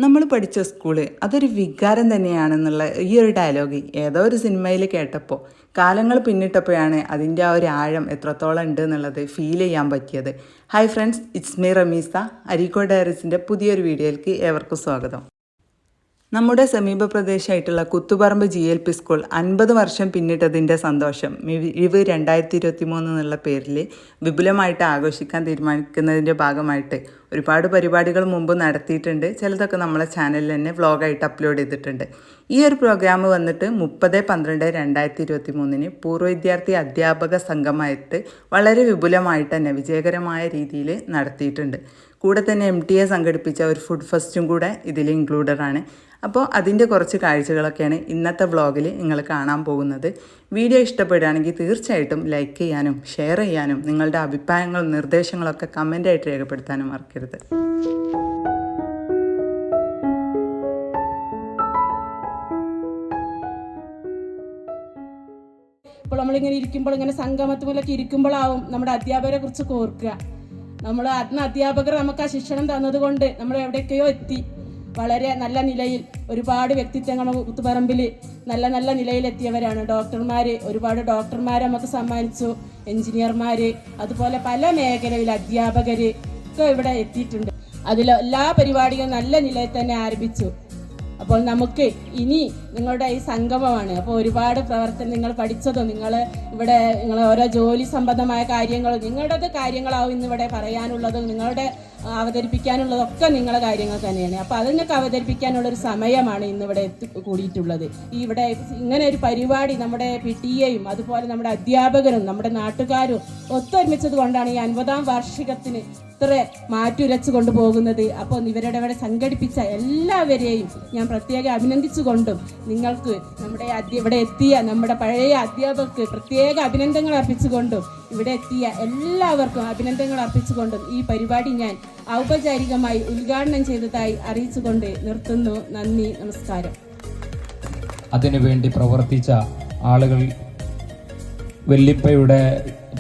നമ്മൾ പഠിച്ച സ്കൂള് അതൊരു വികാരം തന്നെയാണെന്നുള്ള ഈ ഒരു ഡയലോഗ് ഏതോ ഒരു സിനിമയിൽ കേട്ടപ്പോൾ കാലങ്ങൾ പിന്നിട്ടപ്പോഴാണ് അതിൻ്റെ ആ ഒരു ആഴം എത്രത്തോളം ഉണ്ട് എന്നുള്ളത് ഫീൽ ചെയ്യാൻ പറ്റിയത്. Hi friends, it's me Rameesa. Areekode ഡയറീസിൻ്റെ പുതിയൊരു വീഡിയോയിലേക്ക് ഏവർക്കും സ്വാഗതം. നമ്മുടെ സമീപ പ്രദേശമായിട്ടുള്ള കുത്തുപറമ്പ് GLP സ്കൂൾ 50 വർഷം പിന്നിട്ടതിൻ്റെ സന്തോഷം മിഴിവ് 2023 എന്നുള്ള പേരിൽ വിപുലമായിട്ട് ആഘോഷിക്കാൻ തീരുമാനിക്കുന്നതിൻ്റെ ഭാഗമായിട്ട് ഒരുപാട് പരിപാടികൾ മുമ്പ് നടത്തിയിട്ടുണ്ട്. ചിലതൊക്കെ നമ്മളെ ചാനലിൽ തന്നെ വ്ളോഗായിട്ട് അപ്ലോഡ് ചെയ്തിട്ടുണ്ട്. ഈ ഒരു പ്രോഗ്രാം വന്നിട്ട് 30/12/2023 പൂർവ്വ വിദ്യാർത്ഥി അധ്യാപക സംഘമായിട്ട് വളരെ വിപുലമായിട്ട് തന്നെ വിജയകരമായ രീതിയിൽ നടത്തിയിട്ടുണ്ട്. കൂടെ തന്നെ MTA സംഘടിപ്പിച്ച ഒരു ഫുഡ് ഫെസ്റ്റും കൂടെ ഇതിൽ ഇൻക്ലൂഡഡ് ആണ്. അപ്പോൾ അതിൻ്റെ കുറച്ച് കാഴ്ചകളൊക്കെയാണ് ഇന്നത്തെ വ്ളോഗിൽ നിങ്ങൾ കാണാൻ പോകുന്നത്. വീഡിയോ ഇഷ്ടപ്പെടുകയാണെങ്കിൽ തീർച്ചയായിട്ടും ലൈക്ക് ചെയ്യാനും ഷെയർ ചെയ്യാനും നിങ്ങളുടെ അഭിപ്രായങ്ങളും നിർദ്ദേശങ്ങളൊക്കെ കമൻ്റായിട്ട് രേഖപ്പെടുത്താനും മറക്കരുത്. ഇപ്പോൾ നമ്മളിങ്ങനെ ഇരിക്കുമ്പോൾ ഇങ്ങനെ സംഗമത്തിലൊക്കെ ഇരിക്കുമ്പോഴാവും നമ്മുടെ അധ്യാപകരെ കുറിച്ച് ഓർക്കുക. നമ്മൾ അന്ന് അധ്യാപകർ നമുക്ക് ആ ശിക്ഷണം തന്നതുകൊണ്ട് നമ്മൾ എവിടേക്കോ എത്തി. വളരെ നല്ല നിലയിൽ ഒരുപാട് വ്യക്തിത്വങ്ങൾ കുത്തുപറമ്പിൽ നല്ല നല്ല നിലയിലെത്തിയവരാണ്. ഒരുപാട് ഡോക്ടർമാരെ നമുക്ക് സമ്മാനിച്ചു, എഞ്ചിനീയർമാർ, അതുപോലെ പല മേഖലയിൽ അധ്യാപകർ ഒക്കെ ഇവിടെ എത്തിയിട്ടുണ്ട്. അതിൽ എല്ലാ പരിപാടികളും നല്ല നിലയിൽ തന്നെ ആരംഭിച്ചു. അപ്പോൾ നമുക്ക് ഇനി നിങ്ങളുടെ ഈ സംഗമമാണ്. അപ്പോൾ ഒരുപാട് പ്രവർത്തനം നിങ്ങൾ പഠിച്ചതും നിങ്ങൾ ഓരോ ജോലി സംബന്ധമായ കാര്യങ്ങളും നിങ്ങളുടെ കാര്യങ്ങളാവും ഇന്നിവിടെ പറയാനുള്ളതും നിങ്ങളുടെ അവതരിപ്പിക്കാനുള്ളതൊക്കെ നിങ്ങളുടെ കാര്യങ്ങൾ തന്നെയാണ്. അപ്പോൾ അത് നിങ്ങൾക്ക് അവതരിപ്പിക്കാനുള്ളൊരു സമയമാണ് ഇന്നിവിടെ കൂടിയിട്ടുള്ളത്. ഇവിടെ ഇങ്ങനെ ഒരു പരിപാടി നമ്മുടെ PTA-യും അതുപോലെ നമ്മുടെ അധ്യാപകരും നമ്മുടെ നാട്ടുകാരും ഒത്തൊരുമിച്ചത് കൊണ്ടാണ് ഈ 50ാം വാർഷികത്തിന് ഇത്ര മാറ്റുരച്ചു കൊണ്ടുപോകുന്നത്. അപ്പോൾ ഇവരുടെ ഇവിടെ സംഘടിപ്പിച്ച എല്ലാവരെയും ഞാൻ പ്രത്യേകം അഭിനന്ദിച്ചുകൊണ്ടും നിങ്ങൾക്ക് ഇവിടെ എത്തിയ നമ്മുടെ പഴയ അധ്യാപകർക്ക് പ്രത്യേക അഭിനന്ദനങ്ങൾ അർപ്പിച്ചുകൊണ്ടും ഇവിടെ എത്തിയ എല്ലാവർക്കും അഭിനന്ദനങ്ങൾ അർപ്പിച്ചുകൊണ്ടും ഈ പരിപാടി ഞാൻ ഔപചാരികമായി ഉദ്ഘാടനം ചെയ്തതായി അറിയിച്ചുകൊണ്ട് നിർത്തുന്നു. നന്ദി, നമസ്കാരം. അതിനുവേണ്ടി പ്രവർത്തിച്ച ആളുകൾ വെല്ലിപ്പയുടെ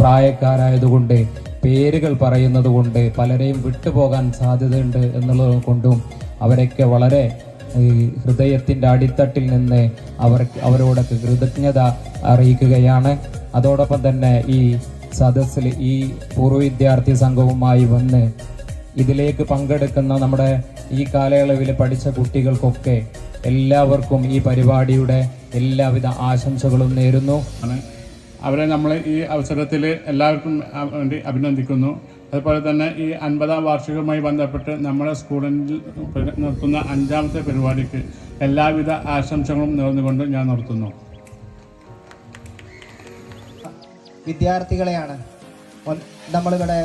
പ്രായക്കാരായതുകൊണ്ട് പേരുകൾ പറയുന്നത് കൊണ്ട് പലരെയും വിട്ടുപോകാൻ സാധ്യതയുണ്ട് എന്നുള്ളത് കൊണ്ടും അവരൊക്കെ വളരെ ഹൃദയത്തിൻ്റെ അടിത്തട്ടിൽ നിന്ന് അവരോടൊക്കെ കൃതജ്ഞത അറിയിക്കുകയാണ്. അതോടൊപ്പം തന്നെ ഈ സദസ്സിൽ ഈ പൂർവ്വ വിദ്യാർത്ഥി സംഘവുമായി വന്ന് ഇതിലേക്ക് പങ്കെടുക്കുന്ന നമ്മുടെ ഈ കാലയളവിൽ പഠിച്ച കുട്ടികൾക്കൊക്കെ എല്ലാവർക്കും ഈ പരിപാടിയുടെ എല്ലാവിധ ആശംസകളും നേരുന്നു. അവരെ നമ്മൾ ഈ അവസരത്തിൽ എല്ലാവർക്കും വേണ്ടി അഭിനന്ദിക്കുന്നു. അതുപോലെ തന്നെ ഈ 50ാം വാർഷികവുമായി ബന്ധപ്പെട്ട് നമ്മുടെ സ്കൂളിൽ നടത്തുന്ന 5ാമത്തെ പരിപാടിക്ക് എല്ലാവിധ ആശംസകളും നേർന്നുകൊണ്ട് ഞാൻ നിർത്തുന്നു. വിദ്യാർത്ഥികളെയാണ് നമ്മളിവിടെ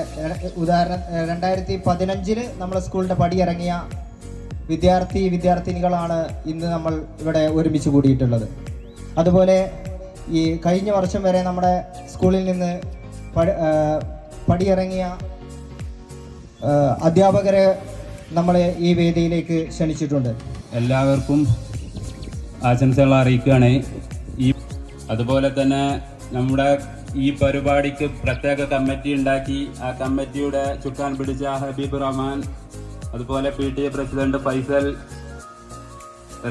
ഉദാഹരണം 2015 നമ്മളെ സ്കൂളിൻ്റെ പടിയിറങ്ങിയ വിദ്യാർത്ഥിനികളാണ് ഇന്ന് നമ്മൾ ഇവിടെ ഒരുമിച്ച് കൂടിയിട്ടുള്ളത്. അതുപോലെ ഈ കഴിഞ്ഞ വർഷം വരെ നമ്മുടെ സ്കൂളിൽ നിന്ന് പടിയിറങ്ങിയ അധ്യാപകരെ നമ്മൾ ഈ വേദിയിലേക്ക് ക്ഷണിച്ചിട്ടുണ്ട്. എല്ലാവർക്കും ആശംസകൾ അറിയിക്കുകയാണ്. അതുപോലെ തന്നെ നമ്മുടെ ഈ പരിപാടിക്ക് പ്രത്യേക കമ്മിറ്റി ഉണ്ടാക്കി ആ കമ്മിറ്റിയുടെ ചുക്കാൻ പിടിച്ച ഹബീബ് റഹ്മാൻ, അതുപോലെ PTA president Faisal,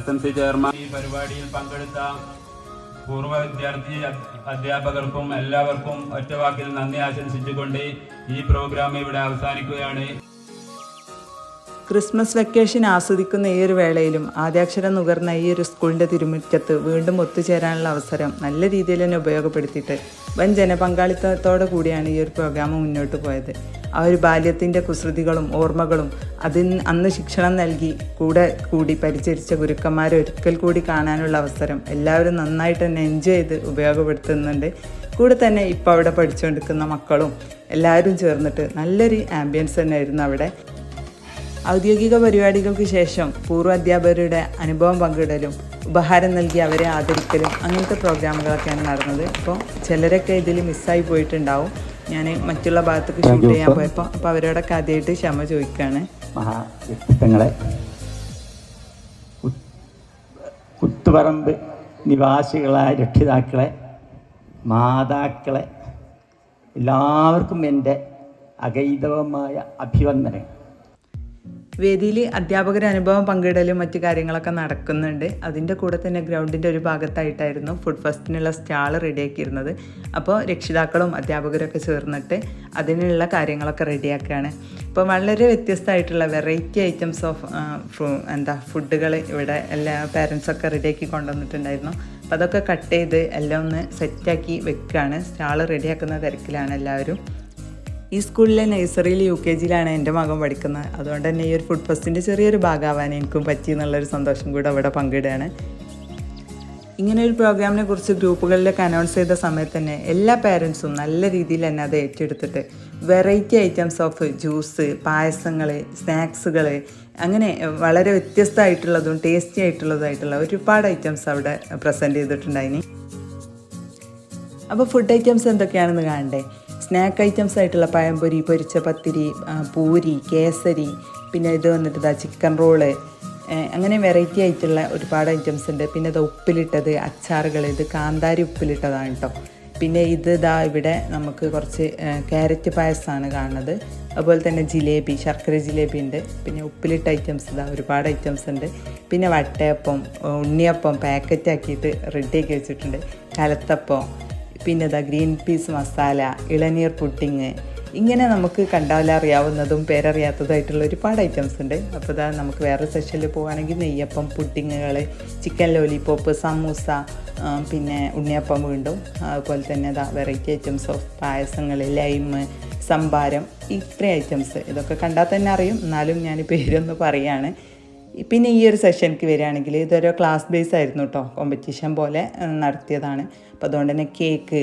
SMC chairman, ഈ പരിപാടിയിൽ പങ്കെടുത്ത പൂർവ്വ വിദ്യാർത്ഥി അധ്യാപകർക്കും എല്ലാവർക്കും ഒറ്റവാക്കിൽ നന്ദി ആശംസിച്ചുകൊണ്ട് ഈ പ്രോഗ്രാം ഇവിടെ അവസാനിക്കുകയാണ്. ക്രിസ്മസ് വെക്കേഷൻ ആസ്വദിക്കുന്ന ഈ ഒരു വേളയിലും ആദ്യാക്ഷരം നുകർന്ന ഈ ഒരു സ്കൂളിൻ്റെ തിരുമുറ്റത്ത് വീണ്ടും ഒത്തുചേരാനുള്ള അവസരം നല്ല രീതിയിൽ തന്നെ ഉപയോഗപ്പെടുത്തിയിട്ട് വൻ ജനപങ്കാളിത്തത്തോടു കൂടിയാണ് ഈ ഒരു പ്രോഗ്രാം മുന്നോട്ട് പോയത്. ആ ഒരു ബാല്യത്തിൻ്റെ കുസൃതികളും ഓർമ്മകളും അന്ന് ശിക്ഷണം നൽകി കൂടി പരിചരിച്ച ഗുരുക്കന്മാരെ ഒരിക്കൽ കൂടി കാണാനുള്ള അവസരം എല്ലാവരും നന്നായിട്ട് തന്നെ എൻജോയ് ചെയ്ത് ഉപയോഗപ്പെടുത്തുന്നുണ്ട്. കൂടെ തന്നെ ഇപ്പോൾ അവിടെ പഠിച്ചുകൊണ്ടിരിക്കുന്ന മക്കളും എല്ലാവരും ചേർന്നിട്ട് നല്ലൊരു ആംബിയൻസ് തന്നെയായിരുന്നു അവിടെ. ഔദ്യോഗിക പരിപാടികൾക്ക് ശേഷം പൂർവ്വ അധ്യാപകരുടെ അനുഭവം പങ്കിടലും ഉപഹാരം നൽകി അവരെ ആദരിക്കലും അങ്ങനത്തെ പ്രോഗ്രാമുകളൊക്കെയാണ് നടന്നത്. അപ്പോൾ ചിലരൊക്കെ ഇതിൽ മിസ്സായി പോയിട്ടുണ്ടാവും. ഞാൻ മറ്റുള്ള ഭാഗത്തേക്ക് ഷൂട്ട് ചെയ്യാൻ പോയപ്പോൾ അപ്പോൾ അവരോടൊക്കെ ആദ്യമായിട്ട് ക്ഷമ ചോദിക്കുകയാണ്. വ്യക്തിത്വങ്ങളെ, കുത്തുപറമ്പ് നിവാസികളായ രക്ഷിതാക്കളെ, മാതാക്കളെ, എല്ലാവർക്കും എൻ്റെ അഗൈതവമായ അഭിവന്ദനം. വേദിയിൽ അധ്യാപകർ അനുഭവം പങ്കിടലും മറ്റു കാര്യങ്ങളൊക്കെ നടക്കുന്നുണ്ട്. അതിൻ്റെ കൂടെ തന്നെ ഗ്രൗണ്ടിൻ്റെ ഒരു ഭാഗത്തായിട്ടായിരുന്നു ഫുഡ് ഫെസ്റ്റിനുള്ള സ്റ്റാൾ റെഡിയാക്കിയിരുന്നത്. അപ്പോൾ രക്ഷിതാക്കളും അധ്യാപകരൊക്കെ ചേർന്നിട്ട് അതിനുള്ള കാര്യങ്ങളൊക്കെ റെഡിയാക്കുകയാണ്. അപ്പോൾ വളരെ വ്യത്യസ്തമായിട്ടുള്ള വെറൈറ്റി ഐറ്റംസ് ഓഫ് ഫുഡുകൾ ഇവിടെ എല്ലാ പാരൻസൊക്കെ റെഡിയാക്കി കൊണ്ടുവന്നിട്ടുണ്ടായിരുന്നു. അപ്പോൾ അതൊക്കെ കട്ട് ചെയ്ത് എല്ലാം ഒന്ന് സെറ്റാക്കി വെക്കുകയാണ്. സ്റ്റാൾ റെഡിയാക്കുന്ന തിരക്കിലാണ് എല്ലാവരും. ഈ സ്കൂളിലെ നഴ്സറിയിൽ UKGയിലാണ് എൻ്റെ മകൻ പഠിക്കുന്നത്. അതുകൊണ്ട് തന്നെ ഈ ഒരു ഫുഡ് ഫെസ്റ്റിൻ്റെ ചെറിയൊരു ഭാഗമാവാൻ എനിക്കും പറ്റി എന്നുള്ളൊരു സന്തോഷം കൂടെ അവിടെ പങ്കിടുകയാണ്. ഇങ്ങനെ ഒരു പ്രോഗ്രാമിനെ കുറിച്ച് ഗ്രൂപ്പുകളിലൊക്കെ അനൗൺസ് ചെയ്ത സമയത്ത് തന്നെ എല്ലാ പാരൻസും നല്ല രീതിയിൽ തന്നെ അത് ഏറ്റെടുത്തിട്ട് വെറൈറ്റി ഐറ്റംസ് ഓഫ് ജ്യൂസ്, പായസങ്ങൾ, സ്നാക്സുകൾ, അങ്ങനെ വളരെ വ്യത്യസ്തമായിട്ടുള്ളതും ടേസ്റ്റി ആയിട്ടുള്ളതായിട്ടുള്ള ഒരുപാട് ഐറ്റംസ് അവിടെ പ്രസൻറ്റ് ചെയ്തിട്ടുണ്ടായിനി. അപ്പോൾ ഫുഡ് ഐറ്റംസ് എന്തൊക്കെയാണെന്ന് കാണണ്ടേ? സ്നാക്ക് ഐറ്റംസ് ആയിട്ടുള്ള പഴംപൊരി, പൊരിച്ച പത്തിരി, പൂരി, കേസരി, പിന്നെ ഇത് വന്നിട്ട് ചിക്കൻ റോള്, അങ്ങനെ വെറൈറ്റി ആയിട്ടുള്ള ഒരുപാട് ഐറ്റംസ് ഉണ്ട്. പിന്നെ ഇത് ഉപ്പിലിട്ടത്, അച്ചാറുകൾ, ഇത് കാന്താരി ഉപ്പിലിട്ടതാണ് കേട്ടോ. പിന്നെ ഇവിടെ നമുക്ക് കുറച്ച് ക്യാരറ്റ് പായസമാണ് കാണുന്നത്. അതുപോലെ തന്നെ ജിലേബി, ശർക്കര ജിലേബി ഉണ്ട്. പിന്നെ ഉപ്പിലിട്ട ഐറ്റംസ് ഒരുപാട് ഐറ്റംസ് ഉണ്ട്. പിന്നെ വട്ടയപ്പം, ഉണ്ണിയപ്പം പാക്കറ്റ് ആക്കിയിട്ട് റെഡിയാക്കി വെച്ചിട്ടുണ്ട്, കലത്തപ്പം, പിന്നെ ഗ്രീൻ പീസ് മസാല, ഇളനീർ പുഡിങ്, ഇങ്ങനെ നമുക്ക് കണ്ടാലറിയാവുന്നതും പേരറിയാത്തതായിട്ടുള്ള ഒരുപാട് ഐറ്റംസ് ഉണ്ട്. അപ്പോൾ നമുക്ക് വേറെ സെഷനിൽ പോകുകയാണെങ്കിൽ നെയ്യപ്പം, പുഡിങ്ങുകൾ, ചിക്കൻ ലോലിപോപ്പ്, സമൂസ, പിന്നെ ഉണ്ണിയപ്പം വീണ്ടും, അതുപോലെ തന്നെ വെറൈറ്റി ഐറ്റംസ് ഓഫ് പായസങ്ങൾ, ലൈമ്, സംഭാരം, ഇത്രയും ഐറ്റംസ്. ഇതൊക്കെ കണ്ടാൽ തന്നെ അറിയും, എന്നാലും ഞാൻ പേരൊന്ന് പറയുകയാണ്. പിന്നെ ഈ ഒരു സെഷനിക്ക് വരികയാണെങ്കിൽ ഇതൊരു ക്ലാസ് ബേസ് ആയിരുന്നു കേട്ടോ, കോമ്പറ്റീഷൻ പോലെ നടത്തിയതാണ്. അപ്പോൾ അതുകൊണ്ട് തന്നെ കേക്ക്,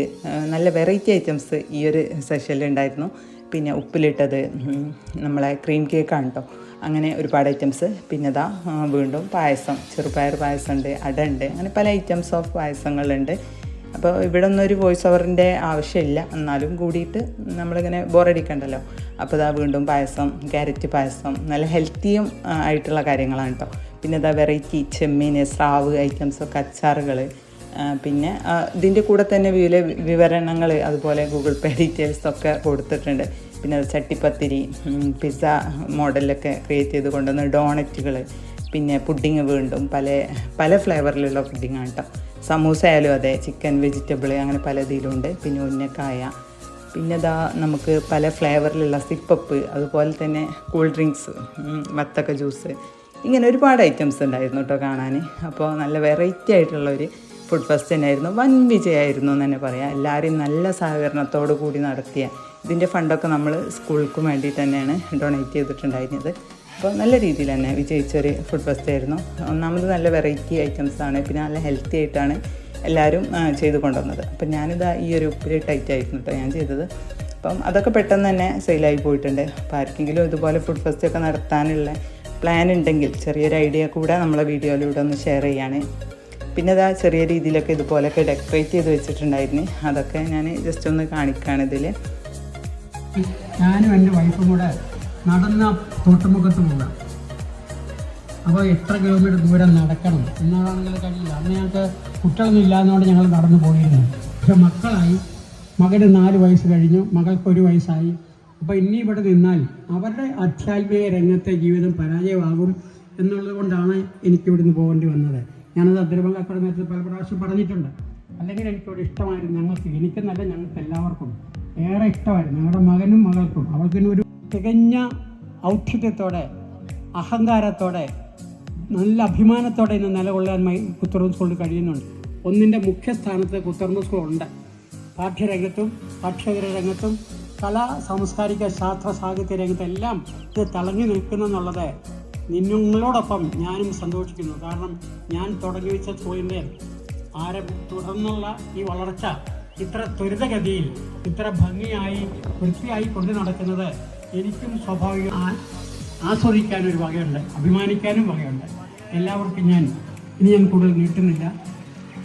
നല്ല വെറൈറ്റി ഐറ്റംസ് ഈ ഒരു സെഷനിൽ ഉണ്ടായിരുന്നു. പിന്നെ ഉപ്പിലിട്ടത്, നമ്മളെ ക്രീം കേക്കാണ് കേട്ടോ, അങ്ങനെ ഒരുപാട് ഐറ്റംസ്. പിന്നെ വീണ്ടും പായസം, ചെറുപയർ പായസം ഉണ്ട്, അട ഉണ്ട്, അങ്ങനെ പല ഐറ്റംസ് ഓഫ് പായസങ്ങളുണ്ട്. അപ്പോൾ ഇവിടെ ഒന്നും ഒരു വോയിസ് ഓവറിൻ്റെ ആവശ്യമില്ല, എന്നാലും കൂടിയിട്ട് നമ്മളിങ്ങനെ ബോറടിക്കണ്ടല്ലോ. അപ്പോൾ വീണ്ടും പായസം, ക്യാരറ്റ് പായസം, നല്ല ഹെൽത്തിയും ആയിട്ടുള്ള കാര്യങ്ങളാണ് കേട്ടോ. പിന്നെ വെറൈറ്റി ചെമ്മീൻ, സ്രാവ് ഐറ്റംസൊക്കെ, അച്ചാറുകൾ, പിന്നെ ഇതിൻ്റെ കൂടെ തന്നെ വിവരണങ്ങൾ, അതുപോലെ ഗൂഗിൾ പേ ഡീറ്റെയിൽസൊക്കെ കൊടുത്തിട്ടുണ്ട്. പിന്നെ ചട്ടിപ്പത്തിരി, പിസ്സ മോഡലൊക്കെ ക്രിയേറ്റ് ചെയ്ത് കൊണ്ടുവന്ന ഡോണറ്റുകൾ, പിന്നെ പുഡിങ് വീണ്ടും പല ഫ്ലേവറിലുള്ള പുഡിങ്ങാണ് കേട്ടോ. സമൂസ ആയാലും അതെ, ചിക്കൻ, വെജിറ്റബിൾ, അങ്ങനെ പല ഇതിലുണ്ട്. പിന്നെ ഉന്നക്കായ, പിന്നെ നമുക്ക് പല ഫ്ലേവറിലുള്ള സിപ്പപ്പ്, അതുപോലെ തന്നെ കൂൾ ഡ്രിങ്ക്സ്, വത്തക്ക ജ്യൂസ്, ഇങ്ങനെ ഒരുപാട് ഐറ്റംസ് ഉണ്ടായിരുന്നു കേട്ടോ കാണാൻ. അപ്പോൾ നല്ല വെറൈറ്റി ആയിട്ടുള്ളൊരു ഫുഡ് ഫെസ്റ്റ് തന്നെയായിരുന്നു. വൻ വിജയമായിരുന്നു എന്ന് തന്നെ പറയാം. എല്ലാവരും നല്ല സഹകരണത്തോടു കൂടി നടത്തിയ ഇതിൻ്റെ ഫണ്ടൊക്കെ നമ്മൾ സ്കൂളിൽക്കും വേണ്ടി തന്നെയാണ് ഡൊണേറ്റ് ചെയ്തിട്ടുണ്ടായിരുന്നത്. അപ്പോൾ നല്ല രീതിയിൽ തന്നെ വിജയിച്ചൊരു ഫുഡ് ഫെസ്റ്റ് ആയിരുന്നു. ഒന്നാമത് നല്ല വെറൈറ്റി ഐറ്റംസാണ്, പിന്നെ നല്ല ഹെൽത്തി ആയിട്ടാണ് എല്ലാവരും ചെയ്ത് കൊണ്ടുവന്നത്. അപ്പം ഈ ഒരു ഉപ്പിലിട്ട ഐറ്റമായിരുന്നു കേട്ടോ ഞാൻ ചെയ്തത്. അപ്പം അതൊക്കെ പെട്ടെന്ന് തന്നെ സെയിലായി പോയിട്ടുണ്ട്. അപ്പോൾ ആർക്കെങ്കിലും ഇതുപോലെ ഫുഡ് ഫെസ്റ്റൊക്കെ നടത്താനുള്ള പ്ലാൻ ഉണ്ടെങ്കിൽ ചെറിയൊരു ഐഡിയ കൂടെ നമ്മളെ വീഡിയോയിലൂടെ ഒന്ന് ഷെയർ ചെയ്യാണ്. പിന്നെ ചെറിയ രീതിയിലൊക്കെ ഇതുപോലെയൊക്കെ ഡെക്കറേറ്റ് ചെയ്ത് വെച്ചിട്ടുണ്ടായിരുന്നു. അതൊക്കെ ഞാൻ ജസ്റ്റ് ഒന്ന് കാണിക്കുകയാണ് ഇതിൽ. ഞാനും എൻ്റെ വൈഫും കൂടെ നടന്ന തോട്ടുമുഖത്ത് പോകാം. അപ്പോൾ എത്ര കിലോമീറ്റർ ദൂരം നടക്കണം എന്നാണെങ്കിൽ കഴിയില്ല. അന്ന് ഞങ്ങൾക്ക് കുട്ടികളൊന്നും ഇല്ലാത്തതുകൊണ്ട് ഞങ്ങൾ നടന്നു പോയിരുന്നു. പക്ഷെ മക്കളായി, മകന് 4 വയസ്സ് കഴിഞ്ഞു, മകൾക്ക് 1 വയസ്സായി. അപ്പോൾ ഇനി ഇവിടെ നിന്നാൽ അവരുടെ ആധ്യാത്മിക രംഗത്തെ ജീവിതം പരാജയമാകും എന്നുള്ളത് കൊണ്ടാണ് എനിക്കിവിടുന്ന് പോകേണ്ടി വന്നത്. ഞാനത് അതിരമംഗലത്തോടെ നേരത്തെ പല പ്രാവശ്യം പറഞ്ഞിട്ടുണ്ട്. അല്ലെങ്കിൽ എനിക്കിവിടെ ഇഷ്ടമായിരുന്നു. എനിക്കെന്നല്ല, ഞങ്ങൾക്ക് എല്ലാവർക്കും ഏറെ ഇഷ്ടമായിരുന്നു. ഞങ്ങളുടെ മകനും മകൾക്കും. അവൾക്കിനൊരു തികഞ്ഞ ഔദ്ധ്യത്തോടെ, അഹങ്കാരത്തോടെ, നല്ല അഭിമാനത്തോടെ ഇന്ന് നിലകൊള്ളാൻ കുത്തർമ സ്കൂളിൽ കഴിയുന്നുണ്ട്. ഒന്നിൻ്റെ മുഖ്യ സ്ഥാനത്ത് കുത്തർമ സ്കൂളുണ്ട്. പാഠ്യരംഗത്തും പാഠ്യേതര രംഗത്തും കലാ, സാംസ്കാരിക, ശാസ്ത്ര, സാഹിത്യ രംഗത്തെല്ലാം ഇത് തിളങ്ങി നിൽക്കുന്നെന്നുള്ളത് നിങ്ങളോടൊപ്പം ഞാനും സന്തോഷിക്കുന്നു. കാരണം ഞാൻ തുടങ്ങി വെച്ച സ്കൂളിൻ്റെ തുടർന്നുള്ള ഈ വളർച്ച ഇത്ര ത്വരിതഗതിയിൽ, ഇത്ര ഭംഗിയായി, വൃത്തിയായി കൊണ്ടു നടക്കുന്നത് എനിക്കും സ്വാഭാവികമായി ആസ്വദിക്കാനൊരു വകയുണ്ട്, അഭിമാനിക്കാനും വകയുണ്ട്. എല്ലാവർക്കും ഞാൻ കൂടുതൽ നീട്ടുന്നില്ല.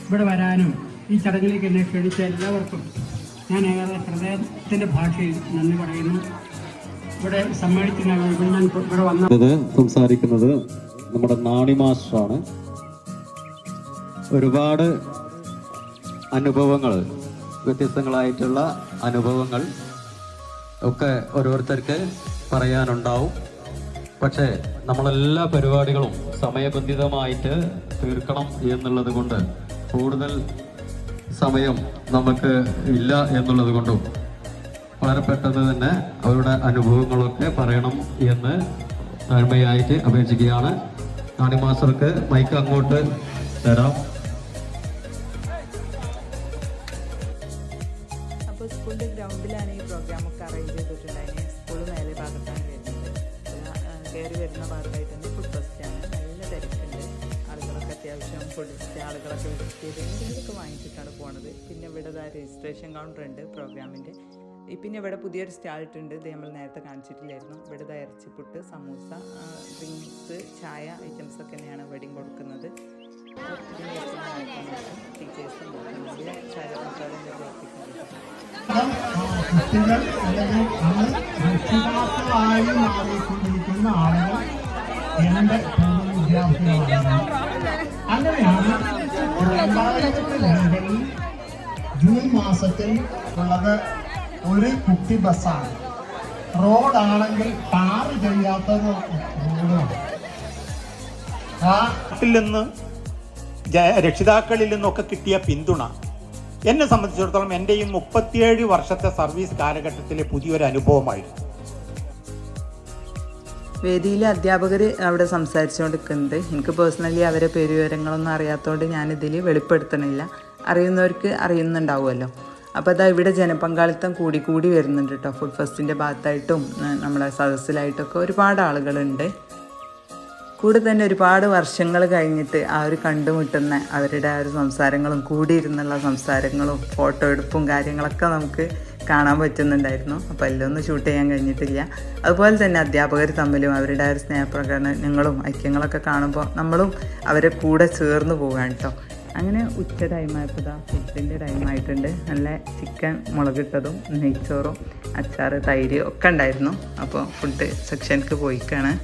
ഇവിടെ വരാനും ഈ ചടങ്ങിലേക്ക് എന്നെ ക്ഷണിച്ച എല്ലാവർക്കും ഞാൻ ഏറെ ഹൃദയത്തിൻ്റെ ഭാഷയിൽ നന്ദി പറയുന്നു. ഇവിടെ സമ്മേളിക്കുന്ന ഇവിടെ വന്നത് സംസാരിക്കുന്നത് നമ്മുടെ നാണി മാസ്റ്ററാണ്. ഒരുപാട് അനുഭവങ്ങൾ, വ്യത്യസ്തങ്ങളായിട്ടുള്ള അനുഭവങ്ങൾ ഒക്കെ ഓരോരുത്തർക്ക് പറയാനുണ്ടാവും. പക്ഷേ നമ്മളെല്ലാ പരിപാടികളും സമയബന്ധിതമായിട്ട് തീർക്കണം എന്നുള്ളത് കൊണ്ട് കൂടുതൽ സമയം നമുക്ക് ഇല്ല എന്നുള്ളത് കൊണ്ടും വളരെ പെട്ടെന്ന് തന്നെ അവരുടെ അനുഭവങ്ങളൊക്കെ പറയണം എന്ന് താഴ്മയായിട്ട് അപേക്ഷിക്കുകയാണ്. നാണി മാസ്റ്റർക്ക് മൈക്ക് അങ്ങോട്ട് തരാം. അപ്പോൾ സ്കൂളിൻ്റെ ഗ്രൗണ്ടിലാണ് ഈ പ്രോഗ്രാമൊക്കെ അറേഞ്ച് ചെയ്തിട്ടുണ്ടായിരുന്നത്. സ്കൂൾ മേലെ ഭാഗത്താണ് വരുന്നത്. കയറി വരുന്ന ഭാഗത്തായിട്ട് തന്നെ ഫുഡ് ഫെസ്റ്റാണ്. നല്ല തിരക്കുണ്ട്. ആളുകളൊക്കെ അത്യാവശ്യം ഫുഡ് ആളുകളൊക്കെ വിസിറ്റ് ചെയ്ത് എന്തെങ്കിലുമൊക്കെ വാങ്ങിച്ചിട്ടാണ് പോണത്. പിന്നെ ഇവിടെ രജിസ്ട്രേഷൻ കൗണ്ടർ ഉണ്ട് പ്രോഗ്രാമിൻ്റെ. പിന്നെ ഇവിടെ പുതിയൊരു സ്റ്റാൾ ഇട്ടുണ്ട്. ഇത് നമ്മൾ നേരത്തെ കാണിച്ചിട്ടില്ലായിരുന്നു. ഇവിടെ ഇറച്ചിപ്പുട്ട്, സമൂസ, ഡ്രിങ്ക്സ്, ചായ ഐറ്റംസ് ഒക്കെ തന്നെയാണ് ഇവിടെയും കൊടുക്കുന്നത്. ടീച്ചേഴ്സും നല്ല ചായക്കാരും പ്രവർത്തിക്കുന്നുണ്ട്. കുട്ടികൾ അല്ലെങ്കിൽ രക്ഷിതാക്കളായി മാറിക്കൊണ്ടിരിക്കുന്ന ആളുകൾ എൻ്റെ വിദ്യാർത്ഥികളാണ്. അങ്ങനെയാണ് 2002 ജൂൺ മാസത്തിൽ ഉള്ളത് ഒരു കുട്ടി ബസ്സാണ്. റോഡാണെങ്കിൽ ടാർ ചെയ്യാത്തത് റോഡാണ്. നിന്ന് രക്ഷിതാക്കളിൽ നിന്നൊക്കെ കിട്ടിയ പിന്തുണ എന്നെ സംബന്ധിച്ചിടത്തോളം എൻ്റെ ഈ 37 വർഷത്തെ സർവീസ് കാലഘട്ടത്തിലെ പുതിയൊരു അനുഭവമായിരുന്നു. വേദിയിലെ അധ്യാപകർ അവിടെ സംസാരിച്ചുകൊണ്ടിരിക്കുന്നുണ്ട്. എനിക്ക് പേഴ്സണലി അവരെ പേരുവിവരങ്ങളൊന്നും അറിയാത്തതുകൊണ്ട് ഞാനിതിൽ വെളിപ്പെടുത്തണില്ല. അറിയുന്നവർക്ക് അറിയുന്നുണ്ടാവുമല്ലോ. അപ്പോൾ അതാ ഇവിടെ ജനപങ്കാളിത്തം കൂടി വരുന്നുണ്ട് കേട്ടോ. ഫുഡ് ഫെസ്റ്റിൻ്റെ ഭാഗത്തായിട്ടും നമ്മളെ സദസ്സിലായിട്ടൊക്കെ ഒരുപാട് ആളുകളുണ്ട്. കൂടെ തന്നെ ഒരുപാട് വർഷങ്ങൾ കഴിഞ്ഞിട്ട് ആ ഒരു കണ്ടുമുട്ടുന്ന അവരുടെ ആ ഒരു സംസാരങ്ങളും കൂടിയിരുന്നുള്ള സംസാരങ്ങളും ഫോട്ടോ എടുപ്പും കാര്യങ്ങളൊക്കെ നമുക്ക് കാണാൻ പറ്റുന്നുണ്ടായിരുന്നു. അപ്പോൾ എല്ലാം ഒന്നും ഷൂട്ട് ചെയ്യാൻ കഴിഞ്ഞിട്ടില്ല. അതുപോലെ തന്നെ അധ്യാപകർ തമ്മിലും അവരുടെ ആ ഒരു സ്നേഹപ്രകടനങ്ങളും ഐക്യങ്ങളൊക്കെ കാണുമ്പോൾ നമ്മളും അവരെ കൂടെ ചേർന്ന് പോവുകയാണ് കേട്ടോ. അങ്ങനെ ഉച്ച ടൈമായപ്പോൾ ഫുഡിൻ്റെ ടൈമായിട്ടുണ്ട്. നല്ല ചിക്കൻ മുളകിട്ടതും നെയ്ച്ചോറും അച്ചാറ് തൈര് ഒക്കെ ഉണ്ടായിരുന്നു. അപ്പോൾ ഫുഡ് സെക്ഷനിലേക്ക് പോയിക്കാണ്.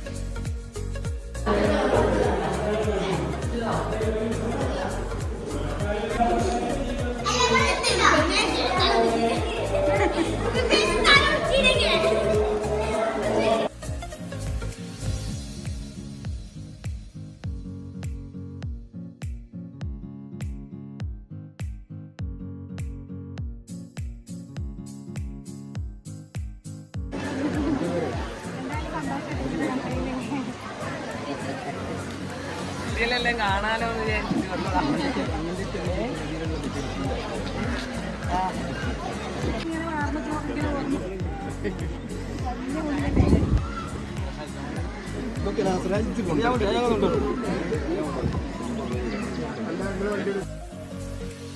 കാണാലോ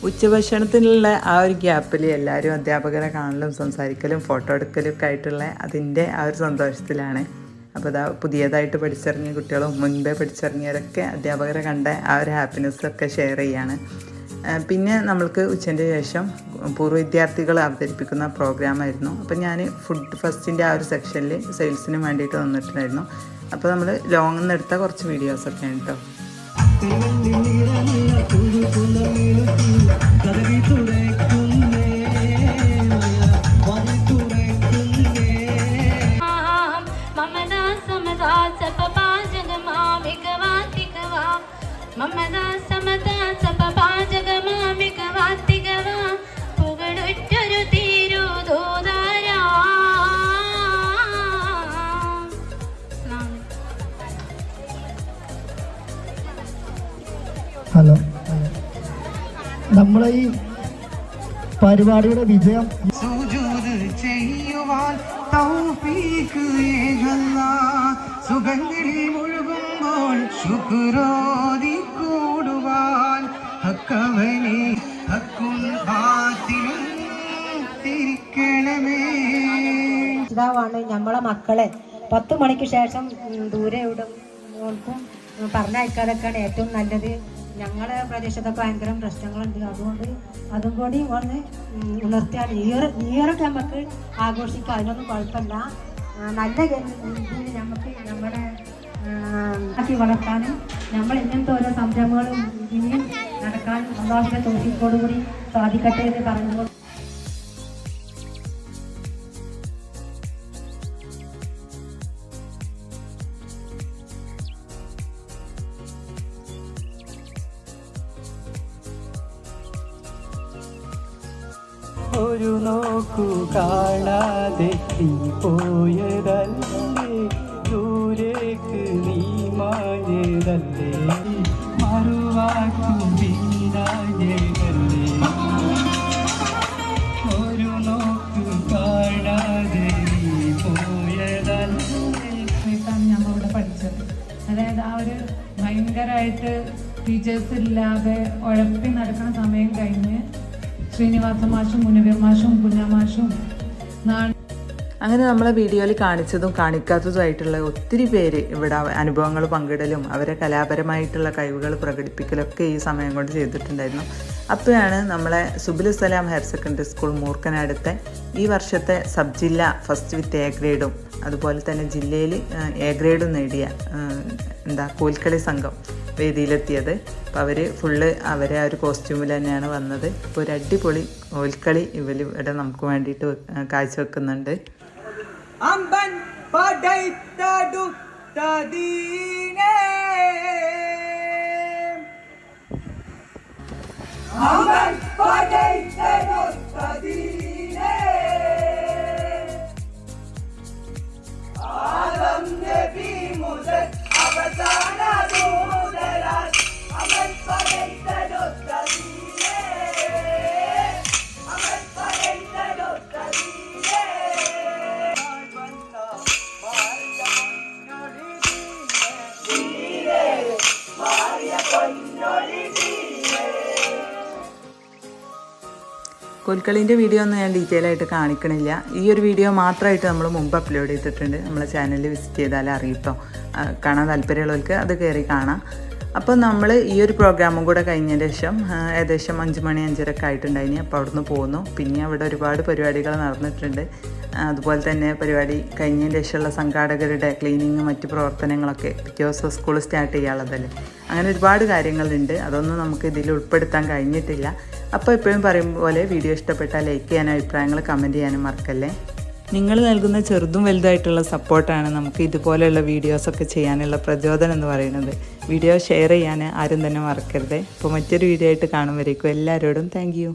ഉച്ചഭക്ഷണത്തിനുള്ള ആ ഒരു ഗ്യാപ്പിൽ എല്ലാവരും അധ്യാപകരെ കാണലും സംസാരിക്കലും ഫോട്ടോ എടുക്കലും ഒക്കെ ആയിട്ടുള്ള അതിൻ്റെ ആ ഒരു സന്തോഷത്തിലാണ്. അപ്പോൾ അതാ പുതിയതായിട്ട് പഠിച്ചിറങ്ങിയ കുട്ടികളും മുൻപേ പഠിച്ചിറങ്ങിയവരൊക്കെ അധ്യാപകരെ കണ്ട ആ ഒരു ഹാപ്പിനെസ്സൊക്കെ ഷെയർ ചെയ്യാണ്. പിന്നെ നമ്മൾക്ക് ഉച്ചൻ്റെ ശേഷം പൂർവ്വ വിദ്യാർത്ഥികൾ അവതരിപ്പിക്കുന്ന പ്രോഗ്രാമായിരുന്നു. അപ്പോൾ ഞാൻ ഫുഡ് ഫെസ്റ്റിൻ്റെ ആ ഒരു സെക്ഷനിൽ സെയിൽസിന് വേണ്ടിയിട്ട് വന്നിട്ടുണ്ടായിരുന്നു. അപ്പോൾ നമ്മൾ ലോങ്ങിൽ നിന്ന് എടുത്ത കുറച്ച് വീഡിയോസൊക്കെയാണ് കേട്ടോ. ഹലോ, നമ്മളെ ഈ പരിപാടിയുടെ വിജയം ചെയ്യുവാൻ സുഖങ്ങളിൽ മുഴുകുമ്പോൾ ശുക്രോതി കൂടുവാൻ ഹക്കവനെ ഹക്കും ബാത്തിലും തിരിക്കണമേ. ഇതാണ് നമ്മളെ മക്കളെ 10 മണിക്ക് ശേഷം ദൂരെ എവിടെക്കും പറഞ്ഞയക്കാതൊക്കെയാണ് ഏറ്റവും നല്ലത്. ഞങ്ങളുടെ പ്രദേശത്തൊക്കെ ഭയങ്കര പ്രശ്നങ്ങളുണ്ട്. അതുകൊണ്ട് അതും കൂടി ഒന്ന് ഉണർത്തിയാൽ ഇയറൊക്കെ നമുക്ക് ആഘോഷിക്കാം. അതിനൊന്നും കുഴപ്പമില്ല. നല്ല രീതിയിൽ നമുക്ക് നമ്മുടെ ആക്കി വളർത്താനും നമ്മൾ ഇങ്ങനത്തെ ഓരോ സംരംഭങ്ങളും ഇനിയും നടക്കാനും അള്ളാഹുവിന്റെ തൗഫീഖോടുകൂടി സാധിക്കട്ടെ എന്ന് പറഞ്ഞുകൊണ്ട് ഒരു നോക്കു കാണാതെ നീ പോയതല്ലേ, ദൂരേക്ക് നീ മാഞ്ഞതല്ലേ, മറുവാക്കു വീണാഞ്ഞതല്ലേ, ഒരു നോക്കു കാണാതെ നീ പോയതല്ലേ. ഞങ്ങളിവിടെ പഠിച്ചത് അതായത് ആ ഒരു ഭയങ്കരമായിട്ട് ടീച്ചേഴ്സ് ഇല്ലാതെ ഉഴപ്പി നടക്കുന്ന സമയം കഴിഞ്ഞ് ശ്രീനിവാസ മാഷും മുനവീർ മാഷും കുഞ്ഞമാഷും അങ്ങനെ നമ്മളെ വീഡിയോയിൽ കാണിച്ചതും കാണിക്കാത്തതുമായിട്ടുള്ള ഒത്തിരി പേര് ഇവിടെ അനുഭവങ്ങൾ പങ്കിടലും അവരെ കലാപരമായിട്ടുള്ള കഴിവുകൾ പ്രകടിപ്പിക്കലൊക്കെ ഈ സമയം കൊണ്ട് ചെയ്തിട്ടുണ്ടായിരുന്നു. അപ്പോഴാണ് നമ്മളെ സുബുലുസലാം ഹയർ സെക്കൻഡറി സ്കൂൾ മൂർക്കനടുത്തെ ഈ വർഷത്തെ സബ് ജില്ല ഫസ്റ്റ് വിത്ത് എ ഗ്രേഡും അതുപോലെ തന്നെ ജില്ലയിൽ എ ഗ്രേഡും നേടിയ കോൽക്കളി സംഘം വേദിയിലെത്തിയത്. അപ്പോൾ അവർ ഫുള്ള് അവരെ ആ ഒരു കോസ്റ്റ്യൂമിൽ തന്നെയാണ് വന്നത്. ഇപ്പോൾ ഒരു അടിപൊളി കോൽക്കളി ഇവിടെ നമുക്ക് വേണ്ടിയിട്ട് കാഴ്ചവെക്കുന്നുണ്ട്. അമ്പൻ പടൈത്തടുത്തദീനേ അമ്പൻ പടൈത്തടുത്തദീനേ ആദം നബി മുതൽ അവസാന ദൂതരാൽ അമ്പൻ പടൈത്തടുത്തദീനേ അമ്പൻ പടൈത്തടുത്തദീനേ കോൽക്കളീൻ്റെ വീഡിയോ ഒന്നും ഞാൻ ഡീറ്റെയിൽ ആയിട്ട് കാണിക്കണില്ല. ഈ ഒരു വീഡിയോ മാത്രമായിട്ട് നമ്മൾ മുമ്പ് അപ്ലോഡ് ചെയ്തിട്ടുണ്ട്. നമ്മളെ ചാനലിൽ വിസിറ്റ് ചെയ്താൽ അറിയിട്ടോ. കാണാൻ താല്പര്യമുള്ളവർക്ക് അത് കയറി കാണാം. അപ്പോൾ നമ്മൾ ഈ ഒരു പ്രോഗ്രാമും കൂടെ കഴിഞ്ഞതിന് ശേഷം ഏകദേശം 5 മണി 5:30 ആയിട്ടുണ്ടായിനി. അപ്പോൾ അവിടുന്ന് പോന്നു. പിന്നെ അവിടെ ഒരുപാട് പരിപാടികൾ നടന്നിട്ടുണ്ട്. അതുപോലെ തന്നെ പരിപാടി കഴിഞ്ഞതിന് ശേഷമുള്ള സംഘാടകരുടെ ക്ലീനിങ് മറ്റ് പ്രവർത്തനങ്ങളൊക്കെ പിറ്റേ ദിവസം സ്കൂൾ സ്റ്റാർട്ട് ചെയ്യാനുള്ളതല്ലേ. അങ്ങനെ ഒരുപാട് കാര്യങ്ങളുണ്ട്. അതൊന്നും നമുക്ക് ഇതിൽ ഉൾപ്പെടുത്താൻ കഴിഞ്ഞിട്ടില്ല. അപ്പോൾ എപ്പോഴും പറയും പോലെ വീഡിയോ ഇഷ്ടപ്പെട്ടാൽ ലൈക്ക് ചെയ്യാനും അഭിപ്രായങ്ങൾ കമൻറ്റ് ചെയ്യാനും മറക്കല്ലേ. നിങ്ങൾ നൽകുന്ന ചെറുതും വലുതായിട്ടുള്ള സപ്പോർട്ടാണ് നമുക്ക് ഇതുപോലെയുള്ള വീഡിയോസൊക്കെ ചെയ്യാനുള്ള പ്രചോദനം എന്ന് പറയുന്നത്. വീഡിയോ ഷെയർ ചെയ്യാൻ ആരും തന്നെ മറക്കരുത്. അപ്പോൾ മറ്റൊരു വീഡിയോ ആയിട്ട് കാണും വരേക്കും എല്ലാവരോടും താങ്ക് യു.